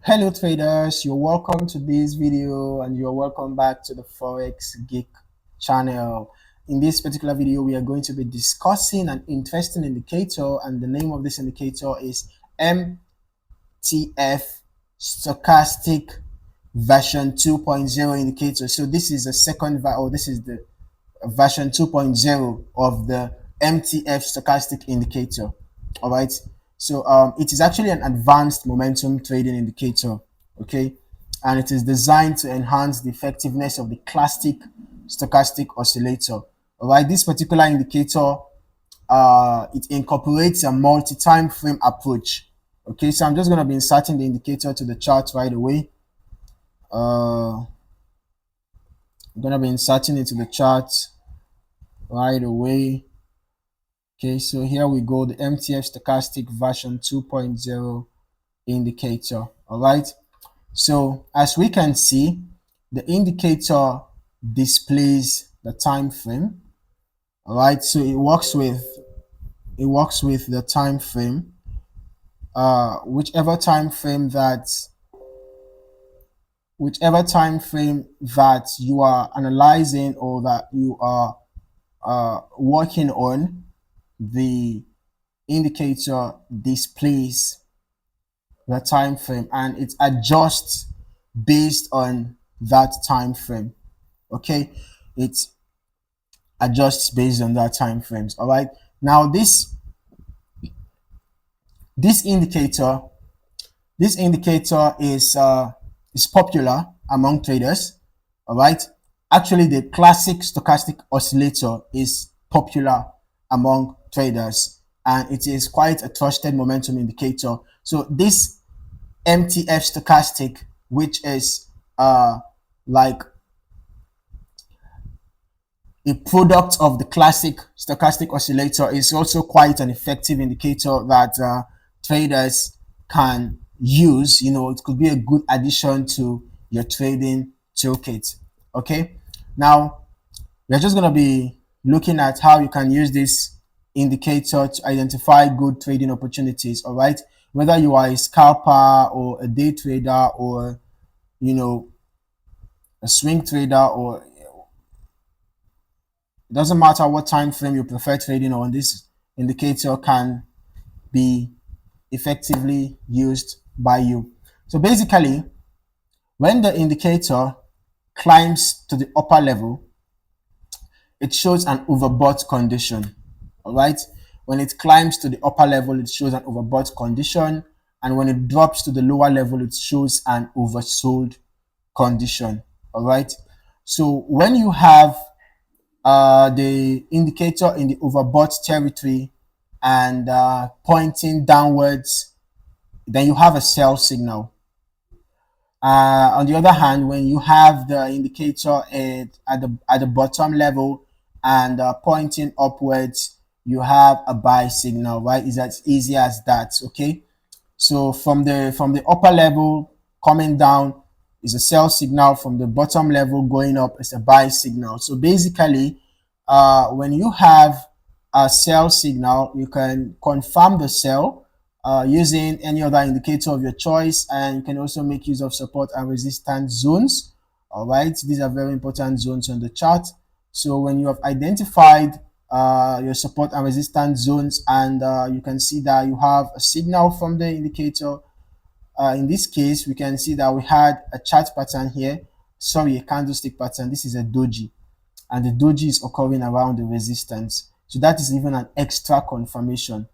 Hello traders, you're welcome to this video and you're welcome back to the Forex Geek channel. In this particular video, we are going to be discussing an interesting indicator, and the name of this indicator is MTF Stochastic version 2.0 indicator. So this is the this is the version 2.0 of the MTF stochastic indicator. All right. So it is actually an advanced momentum trading indicator. Okay. And it is designed to enhance the effectiveness of the classic stochastic oscillator. All right. This particular indicator, it incorporates a multi-time frame approach. Okay. So I'm just going to be inserting the indicator to the chart right away. I'm going to be inserting it to the chart right away. Okay, so here we go, the MTF Stochastic version 2.0 indicator. All right, so as we can see, the indicator displays the time frame. All right, so it works with the time frame, whichever time frame that you are analyzing or that you are working on. The indicator displays the time frame and it adjusts based on that time frame. Okay, it adjusts based on that time frames. All right, now this indicator is popular among traders. All right, actually the classic stochastic oscillator is popular among traders, and it is quite a trusted momentum indicator. So this MTF stochastic, which is like a product of the classic stochastic oscillator, is also quite an effective indicator that traders can use. You know, it could be a good addition to your trading toolkit. Okay, now we're just going to be looking at how you can use this indicator to identify good trading opportunities. All right, whether you are a scalper or a day trader or, you know, a swing trader, or it doesn't matter what time frame you prefer trading on, this indicator can be effectively used by you. So basically, when the indicator climbs to the upper level, it shows an overbought condition. All right, when it climbs to the upper level, it shows an overbought condition, and when it drops to the lower level, it shows an oversold condition. All right, so when you have the indicator in the overbought territory and pointing downwards, then you have a sell signal. On the other hand, when you have the indicator at the bottom level and pointing upwards, you have a buy signal, right? It's as easy as that. Okay, so from the upper level coming down is a sell signal, from the bottom level going up is a buy signal. So basically, when you have a sell signal, you can confirm the sell using any other indicator of your choice, and you can also make use of support and resistance zones. All right, these are very important zones on the chart. So when you have identified your support and resistance zones, and you can see that you have a signal from the indicator. In this case, we can see that we had a chart pattern here, sorry, a candlestick pattern. This is a doji, and the doji is occurring around the resistance. So that is even an extra confirmation,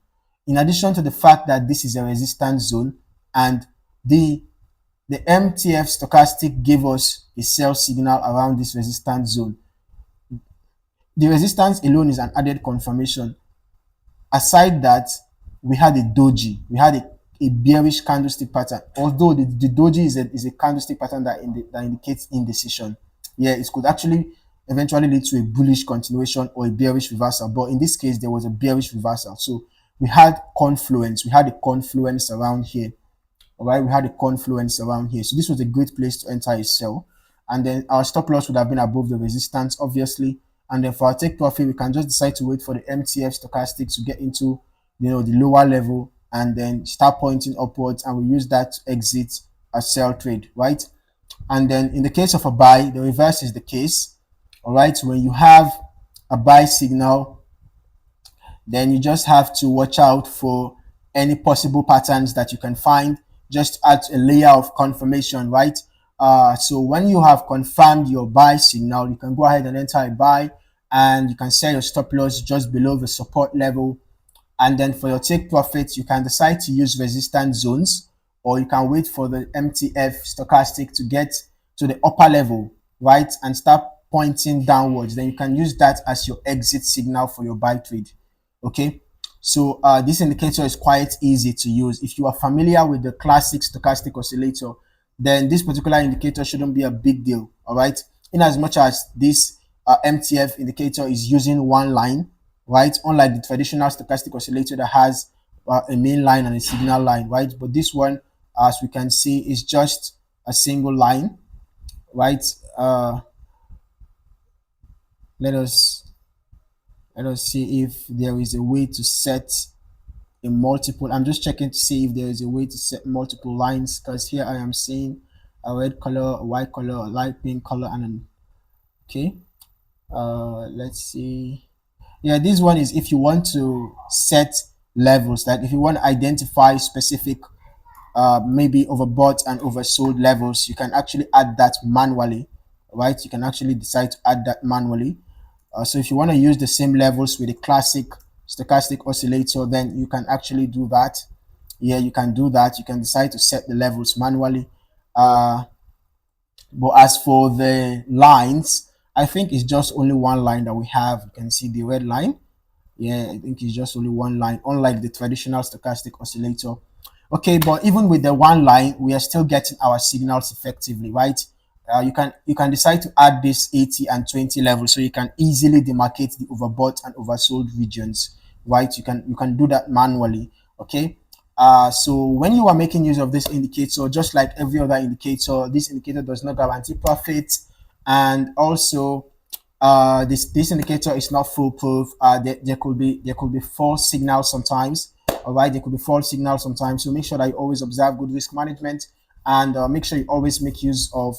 in addition to the fact that this is a resistance zone and the MTF stochastic gave us a sell signal around this resistance zone. The resistance alone is an added confirmation. Aside that, we had a doji, we had a bearish candlestick pattern, although the doji is a candlestick pattern that indicates indecision. Yeah, it could actually eventually lead to a bullish continuation or a bearish reversal, but in this case there was a bearish reversal. So we had confluence, around here. All right, we had a confluence around here, so this was a great place to enter a sell, and then our stop loss would have been above the resistance, obviously. And then for our take profit, we can just decide to wait for the MTF stochastic to get into, you know, the lower level and then start pointing upwards, and we use that to exit a sell trade, right? And then in the case of a buy, the reverse is the case. All right, when you have a buy signal, then you just have to watch out for any possible patterns that you can find, just add a layer of confirmation, right? So when you have confirmed your buy signal, you can go ahead and enter a buy, and you can set your stop loss just below the support level. And then for your take profits, you can decide to use resistance zones, or you can wait for the MTF stochastic to get to the upper level, right, and start pointing downwards. Then you can use that as your exit signal for your buy trade. Okay, so this indicator is quite easy to use. If you are familiar with the classic stochastic oscillator, then this particular indicator shouldn't be a big deal. All right, in as much as this MTF indicator is using one line, right? Unlike the traditional stochastic oscillator that has a main line and a signal line, right? But this one, as we can see, is just a single line, right? Let us see if there is a way to set a multiple. I'm just checking to see if there is a way to set multiple lines, because here I am seeing a red color, a white color, a light pink color, and an okay. Let's see. Yeah, this one is if you want to set levels, like if you want to identify specific maybe overbought and oversold levels, you can actually add that manually, right? You can actually decide to add that manually. So if you want to use the same levels with the classic stochastic oscillator, then you can actually do that. Yeah, you can do that. You can decide to set the levels manually. But as for the lines, I think it's just only one line that we have. You can see the red line. Yeah, I think it's just only one line, unlike the traditional stochastic oscillator. Okay, but even with the one line, we are still getting our signals effectively, right? You can decide to add this 80 and 20 level, so you can easily demarcate the overbought and oversold regions, right? You can do that manually. Okay. So when you are making use of this indicator, just like every other indicator, this indicator does not guarantee profit, and also this indicator is not foolproof. There could be false signals sometimes. All right, there could be false signals sometimes. So make sure that you always observe good risk management, and make sure you always make use of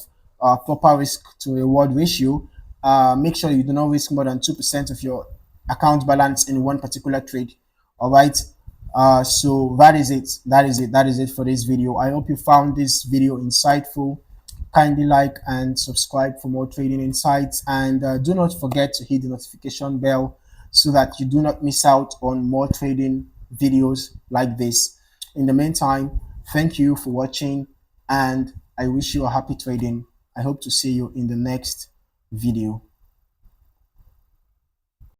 proper risk to reward ratio. Make sure you do not risk more than 2% of your account balance in one particular trade. All right. So that is it. That is it for this video. I hope you found this video insightful. Kindly like and subscribe for more trading insights, and do not forget to hit the notification bell so that you do not miss out on more trading videos like this. In the meantime, thank you for watching, and I wish you a happy trading. I hope to see you in the next video.